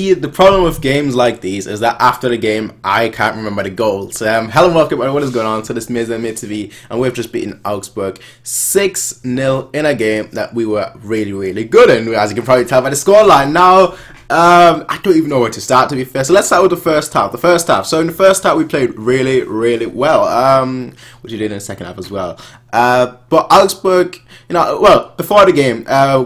see, the problem with games like these is that after the game, I can't remember the goals. Hello and welcome, what is going on? So this is MiaSanMiaTV, and we've just beaten Augsburg 6-0 in a game that we were really good in, as you can probably tell by the scoreline. Now, I don't even know where to start, to be fair. So let's start with the first half. So in the first half, we played really well, which we did in the second half as well. But Augsburg, well, before the game,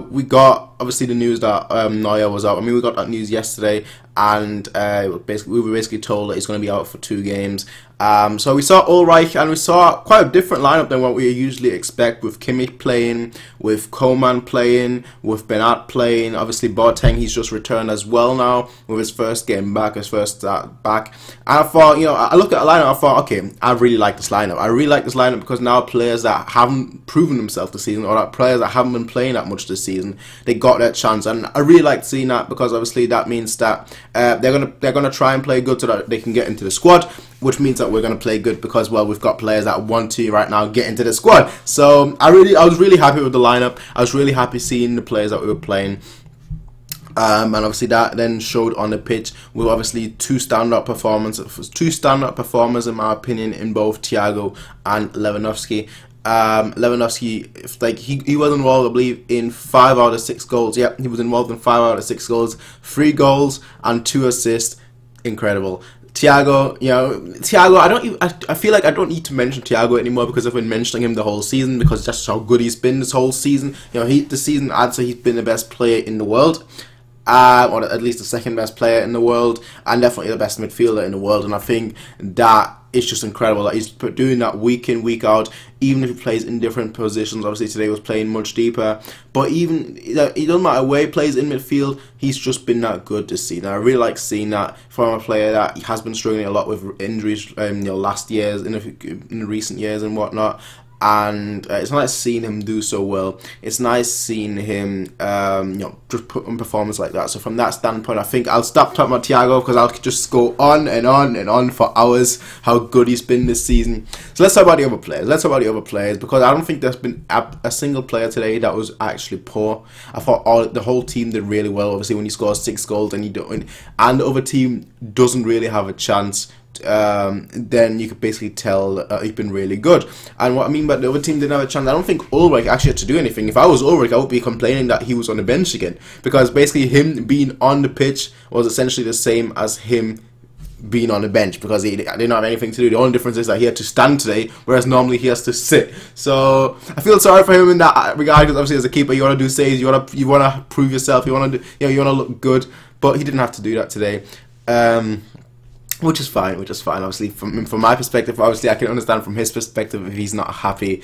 we got obviously the news that Neuer was out. I mean, we got that news yesterday, and we were basically told that he's going to be out for 2 games. So we saw Ulreich, and we saw quite a different lineup than what we usually expect, with Kimmich playing, with Coman playing, with Bernat playing. Obviously, Boateng, he's just returned as well now with his first game back, his first start back. And I thought, I looked at the lineup, I thought, okay, I really like this lineup. I really like this lineup because now players that haven't proven themselves this season, or that players that haven't been playing that much this season, they got their chance, and I really like seeing that, because obviously that means that they're gonna try and play good so that they can get into the squad, which means that we're gonna play good because, well, we've got players that want to right now get into the squad. So I was really happy with the lineup. I was really happy seeing the players that we were playing. And obviously that then showed on the pitch with obviously two standout performers in my opinion, in both Thiago and Lewandowski. Lewandowski, like he was involved, I believe, in 5 out of 6 goals. Yep, he was involved in 5 out of 6 goals, 3 goals and 2 assists. Incredible. Thiago, I feel like I don't need to mention Thiago anymore, because I've been mentioning him the whole season, because that's how good he's been this whole season. This season I'd say he's been the best player in the world. Or at least the second best player in the world, and definitely the best midfielder in the world. And I think that it's just incredible that he's doing that week in, week out, even if he plays in different positions. Obviously today was playing much deeper, but even it doesn't matter where he plays in midfield, he's just been that good this season. I really like seeing that from a player that has been struggling a lot with injuries last years, in recent years and whatnot. And it's nice seeing him do so well. It's nice seeing him, just put on performance like that. So from that standpoint, I think I'll stop talking about Thiago, because I'll just go on and on for hours how good he's been this season. So let's talk about the other players. Because I don't think there's been a single player today that was actually poor. I thought the whole team did really well. Obviously, when you score 6 goals and the other team doesn't really have a chance, then you could basically tell he's been really good. And what I mean by the other team didn't have a chance, I don't think Ulreich actually had to do anything. If I was Ulreich, I would be complaining that he was on the bench again, because basically him being on the pitch was essentially the same as him being on the bench, because he didn't have anything to do. The only difference is that he had to stand today, whereas normally he has to sit. So I feel sorry for him in that regard, because obviously as a keeper you want to do saves, you want to prove yourself, you want to look good, but he didn't have to do that today. Which is fine. Obviously, from my perspective, obviously I can understand from his perspective if he's not happy.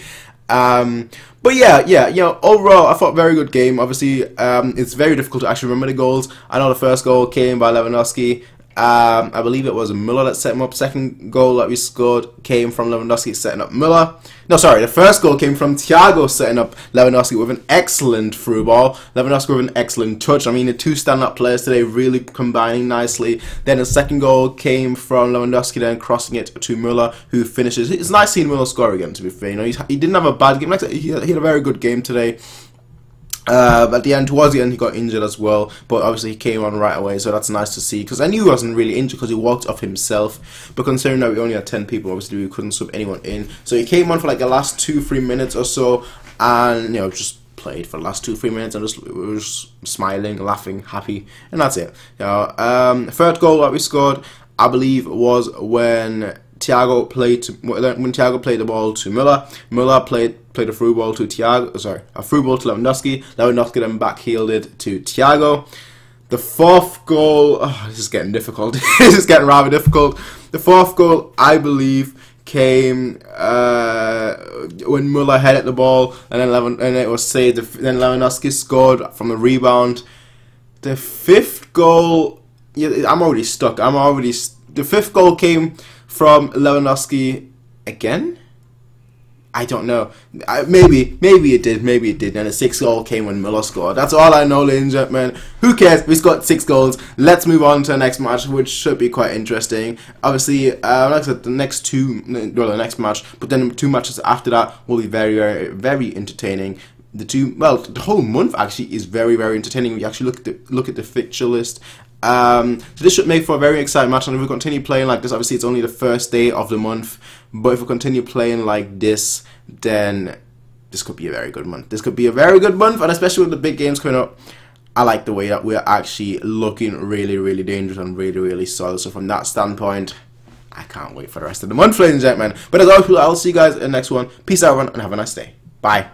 But yeah, overall I thought very good game. Obviously, it's very difficult to actually remember the goals. I know the first goal came by Lewandowski. I believe it was Müller that set him up. Second goal that we scored came from Lewandowski setting up Müller. No, sorry, the first goal came from Thiago setting up Lewandowski with an excellent through ball. Lewandowski with an excellent touch. I mean, the two stand-up players today really combining nicely. Then the second goal came from Lewandowski, then crossing it to Müller, who finishes. It's nice seeing Müller score again, to be fair. He didn't have a bad game. Like I said, he had a very good game today. At the end, towards the end, he got injured as well, but obviously he came on right away, so that's nice to see, because I knew he wasn't really injured because he walked off himself, but considering that we only had 10 people, obviously we couldn't sub anyone in, so he came on for like the last 2-3 minutes or so, and just played for the last 2-3 minutes, and we were just smiling, laughing, happy, and that's it. Third goal that we scored, I believe, was when Thiago played the ball to Müller. Müller played a through ball to Lewandowski. Lewandowski then backheeled it to Thiago. The fourth goal, this is getting difficult. This is getting rather difficult. The fourth goal, I believe, came when Müller headed the ball, and then it was saved. Then Lewandowski scored from the rebound. The fifth goal, I'm already stuck. The fifth goal came from Lewandowski again. I don't know. Maybe it did. And the 6th goal came when Müller scored. That's all I know, ladies and gentlemen. Who cares? We scored 6 goals. Let's move on to the next match, which should be quite interesting. Obviously, like I said, the next match, but then 2 matches after that will be very entertaining. The whole month actually is very entertaining. We actually look at the fixture list. So this should make for a very exciting match, and if we continue playing like this, obviously it's only the first day of the month, but if we continue playing like this, then this could be a very good month. This could be a very good month, and especially with the big games coming up, I like the way that we're actually looking really, really dangerous and really, really solid. So from that standpoint, I can't wait for the rest of the month, ladies and gentlemen. But as always, I'll see you guys in the next one. Peace out, everyone, and have a nice day. Bye.